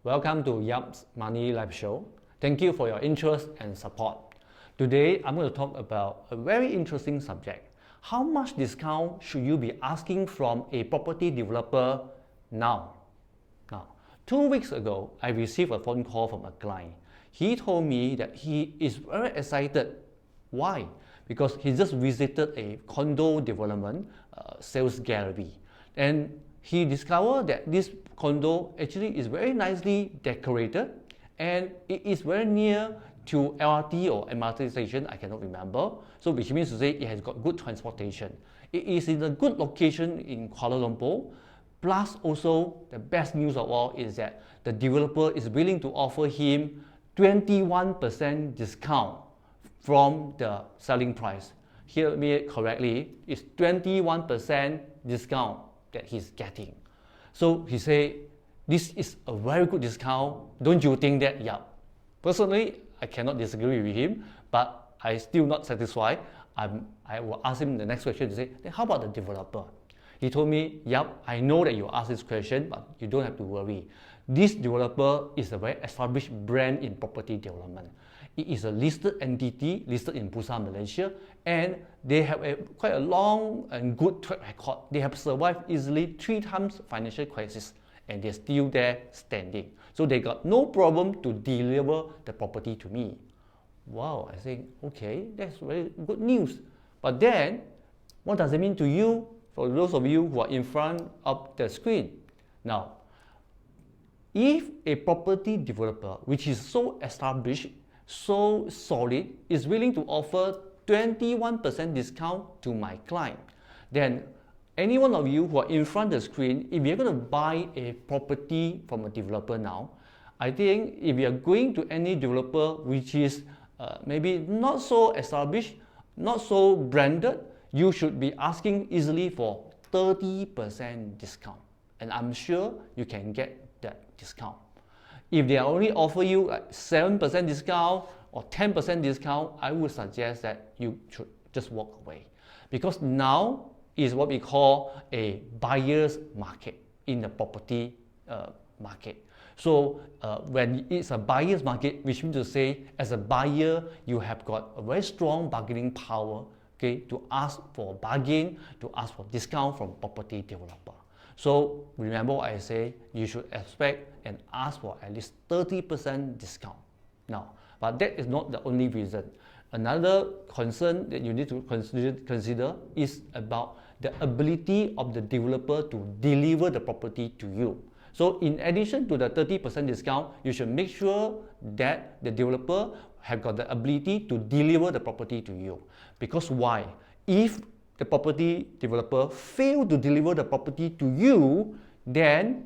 Welcome to EPF Money Live Show. Thank you for your interest and support. Today, I'm going to talk about a very interesting subject. How much discount should you be asking from a property developer now? 2 weeks ago, I received a phone call from a client. He told me that he is very excited. Why? Because he just visited a condo development sales gallery, and he discovered that this condo actually is very nicely decorated and it is very near to LRT or MRT station, I cannot remember. So which means to say it has got good transportation. It is in a good location in Kuala Lumpur. Plus also the best news of all is that the developer is willing to offer him 21% discount from the selling price. Hear me correctly, it's 21% discount that he's getting. So he said, this is a very good discount, don't you think that? Yeah. Personally, I cannot disagree with him, but I still not satisfied. I will ask him the next question to say, then how about the developer? He told me, yep, I know that you asked this question, but you don't have to worry. This developer is a very established brand in property development. It is a listed entity, listed in Busan, Malaysia, and they have quite a long and good track record. They have survived easily 3 times financial crisis, and they're still there standing. So they got no problem to deliver the property to me. Wow, I think, okay, that's very good news. But then, what does it mean to you, for those of you who are in front of the screen? Now, if a property developer, which is so established, so solid, is willing to offer 21% discount to my client, then any one of you who are in front of the screen, if you're going to buy a property from a developer now, I think if you're going to any developer which is maybe not so established, not so branded, you should be asking easily for 30% discount. And I'm sure you can get that discount. If they only offer you like 7% discount or 10% discount, I would suggest that you should just walk away. Because now is what we call a buyer's market in the property market. So when it's a buyer's market, which means to say, as a buyer, you have got a very strong bargaining power, okay, to ask for bargain, to ask for discount from property developer. So remember what I say, you should expect and ask for at least 30% discount. Now, but that is not the only reason. Another concern that you need to consider is about the ability of the developer to deliver the property to you. So in addition to the 30% discount, you should make sure that the developer have got the ability to deliver the property to you. Because why? If the property developer fail to deliver the property to you, then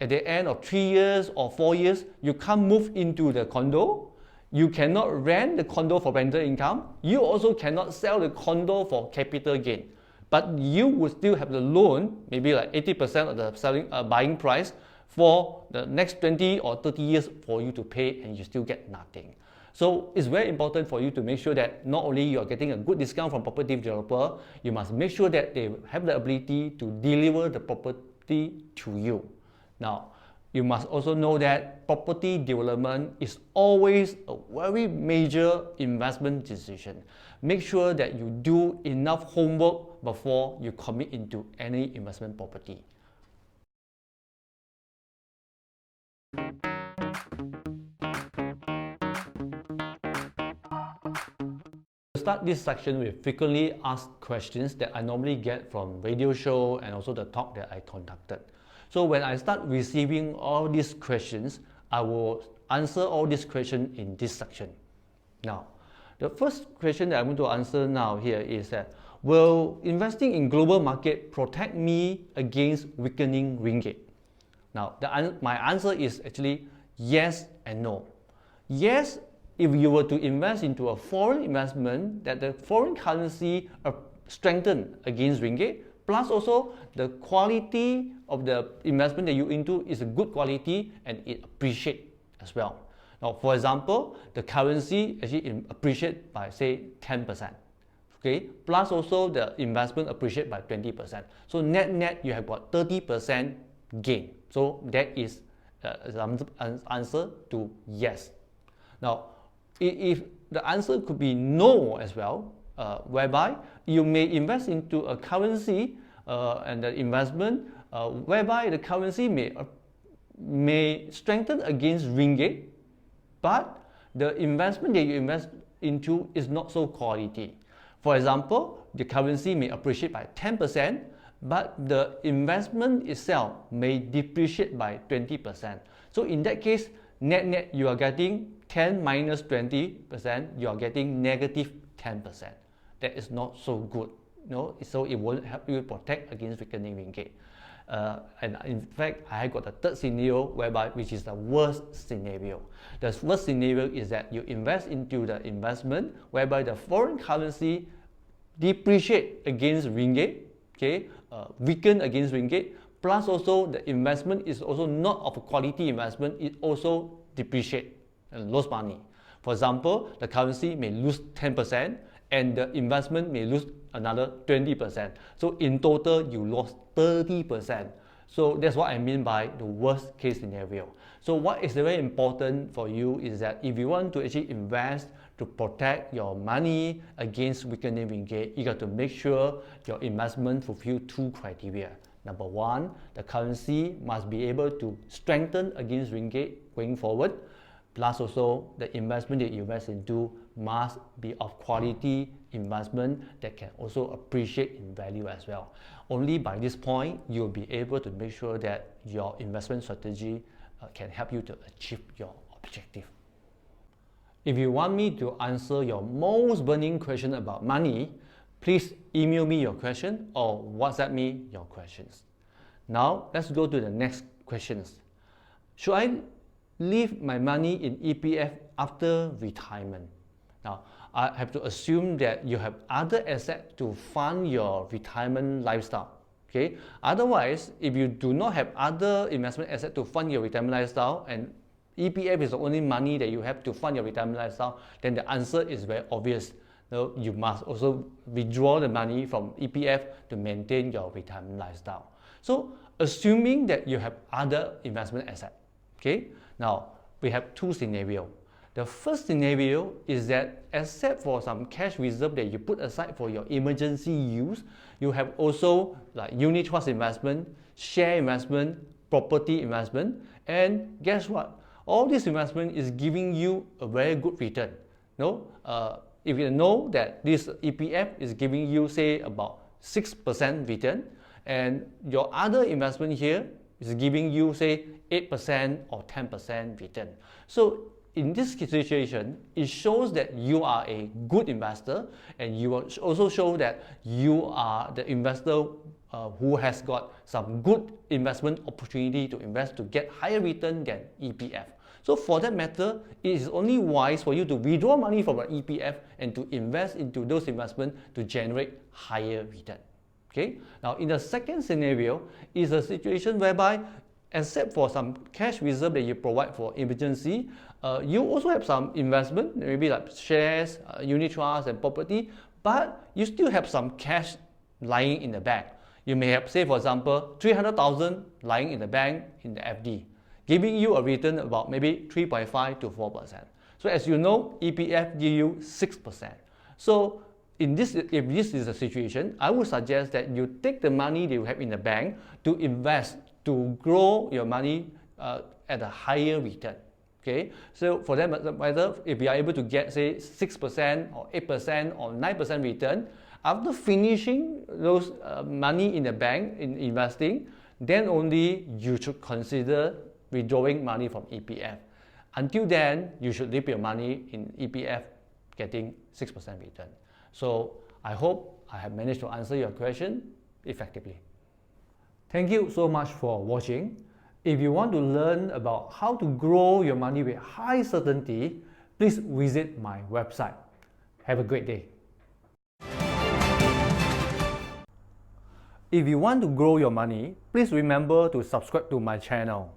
at the end of 3 years or 4 years, you can't move into the condo. You cannot rent the condo for rental income. You also cannot sell the condo for capital gain. But you will still have the loan, maybe like 80% of the buying price for the next 20 or 30 years for you to pay, and you still get nothing. So it's very important for you to make sure that not only you are getting a good discount from property developer, you must make sure that they have the ability to deliver the property to you. Now, you must also know that property development is always a very major investment decision. Make sure that you do enough homework before you commit into any investment property. To start this section with frequently asked questions that I normally get from radio show and also the talk that I conducted. So when I start receiving all these questions, I will answer all these questions in this section. Now, the first question that I'm going to answer now here is that, will investing in global market protect me against weakening ringgit? Now, my answer is actually yes and no. Yes, if you were to invest into a foreign investment, that the foreign currency strengthened against ringgit, plus also the quality of the investment that you're into is a good quality and it appreciates as well. Now, for example, the currency actually appreciates by say 10%. Okay, plus also the investment appreciate by 20%. So net you have got 30% gain. So that is answer to yes. Now, if the answer could be no as well, whereby you may invest into a currency and the investment whereby the currency may strengthen against ringgit, but the investment that you invest into is not so quality. For example, the currency may appreciate by 10%, but the investment itself may depreciate by 20%. So in that case, net you are getting 10 minus 20%, you are getting negative 10%. That is not so good, so it won't help you protect against weakening ringgit. And in fact, I got the third scenario which is the worst scenario. The worst scenario is that you invest into the investment whereby the foreign currency depreciate against ringgit, weaken against ringgit, plus also the investment is also not of a quality investment, it also depreciate and lose money. For example, the currency may lose 10% and the investment may lose another 20%. So in total, you lost 30%. So that's what I mean by the worst case scenario. So what is very important for you is that if you want to actually invest to protect your money against weakening ringgit, you got to make sure your investment fulfill two criteria. Number one, the currency must be able to strengthen against ringgit going forward. Plus also, the investment that you invest into must be of quality investment that can also appreciate in value as well. Only by this point, you'll be able to make sure that your investment strategy can help you to achieve your objective. If you want me to answer your most burning question about money, please email me your question or WhatsApp me your questions. Now, let's go to the next questions. Should I leave my money in EPF after retirement? Now, I have to assume that you have other assets to fund your retirement lifestyle. Otherwise, if you do not have other investment assets to fund your retirement lifestyle and EPF is the only money that you have to fund your retirement lifestyle, then the answer is very obvious. You must also withdraw the money from EPF to maintain your retirement lifestyle. So, assuming that you have other investment assets, now we have two scenarios. The first scenario is that except for some cash reserve that you put aside for your emergency use, you have also like unit trust investment, share investment, property investment, and guess what? All this investment is giving you a very good return. If you know that this EPF is giving you say about 6% return, and your other investment here is giving you say 8% or 10% return. So in this situation, it shows that you are a good investor, and you also show that you are the investor who has got some good investment opportunity to invest to get higher return than EPF. So for that matter, it is only wise for you to withdraw money from an EPF and to invest into those investments to generate higher return. Now in the second scenario is a situation whereby except for some cash reserve that you provide for emergency, you also have some investment, maybe like shares, unit trust and property, but you still have some cash lying in the bank. You may have, say for example, 300,000 lying in the bank in the FD, giving you a return about maybe 3.5 to 4%. So as you know, EPF give you 6%. So if this is the situation, I would suggest that you take the money that you have in the bank to invest to grow your money at a higher return. So for that matter, if you are able to get say 6% or 8% or 9% return, after finishing those money in the bank in investing, then only you should consider withdrawing money from EPF. Until then, you should leave your money in EPF getting 6% return. So I hope I have managed to answer your question effectively. Thank you so much for watching. If you want to learn about how to grow your money with high certainty, please visit my website. Have a great day. If you want to grow your money, please remember to subscribe to my channel.